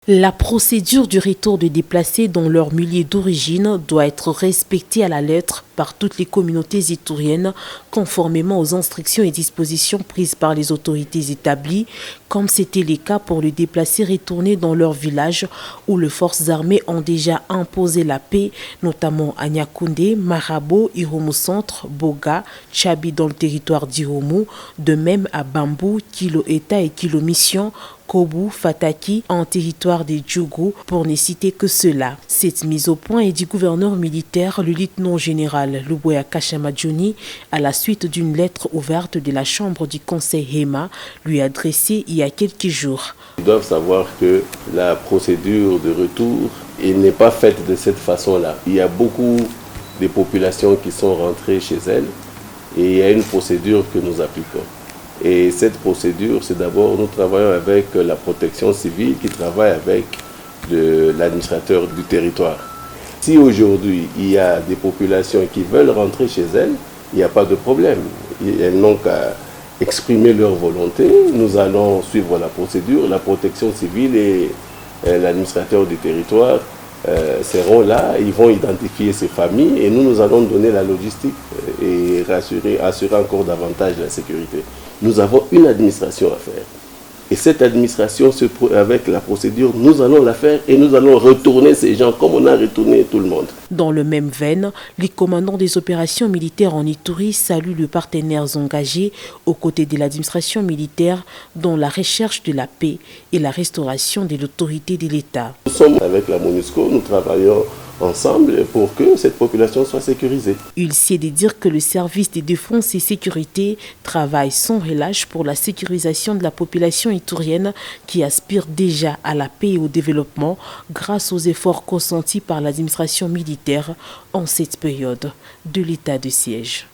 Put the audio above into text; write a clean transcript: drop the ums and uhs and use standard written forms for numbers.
La procédure du retour des déplacés dans leur milieu d'origine doit être respectée à la lettre par toutes les communautés itouriennes conformément aux instructions et dispositions prises par les autorités établies, comme c'était le cas pour les déplacés retournés dans leur village où les forces armées ont déjà imposé la paix, notamment à Niakoundé, Marabo, Irumu Centre, Boga, Tchabi dans le territoire d'Irumu, de même à Bambou, Kilo État et Kilo Mission, Kobu, Fataki, en territoire des Djougou, pour ne citer que cela. Cette mise au point est du gouverneur militaire, le lieutenant-général Luboya Kashamadjouni, à la suite d'une lettre ouverte de la chambre du conseil HEMA, lui adressée il y a quelques jours. Ils doivent savoir que la procédure de retour n'est pas faite de cette façon-là. Il y a beaucoup de populations qui sont rentrées chez elles et il y a une procédure que nous appliquons. Et cette procédure, c'est d'abord, nous travaillons avec la protection civile qui travaille avec l'administrateur du territoire. Si aujourd'hui, il y a des populations qui veulent rentrer chez elles, il n'y a pas de problème. Elles n'ont qu'à exprimer leur volonté. Nous allons suivre la procédure. La protection civile et l'administrateur du territoire seront là, ils vont identifier ces familles et nous allons donner la logistique et assurer encore davantage la sécurité. Nous avons une administration à faire. Et cette administration, avec la procédure, nous allons la faire et nous allons retourner ces gens comme on a retourné tout le monde. Dans le même veine, les commandants des opérations militaires en Ituri saluent les partenaires engagés aux côtés de l'administration militaire dans la recherche de la paix et la restauration de l'autorité de l'État. Nous sommes avec la MONUSCO, nous travaillons ensemble pour que cette population soit sécurisée. Il s'est de dire que le service de défense et sécurité travaille sans relâche pour la sécurisation de la population itourienne qui aspire déjà à la paix et au développement grâce aux efforts consentis par l'administration militaire en cette période de l'état de siège.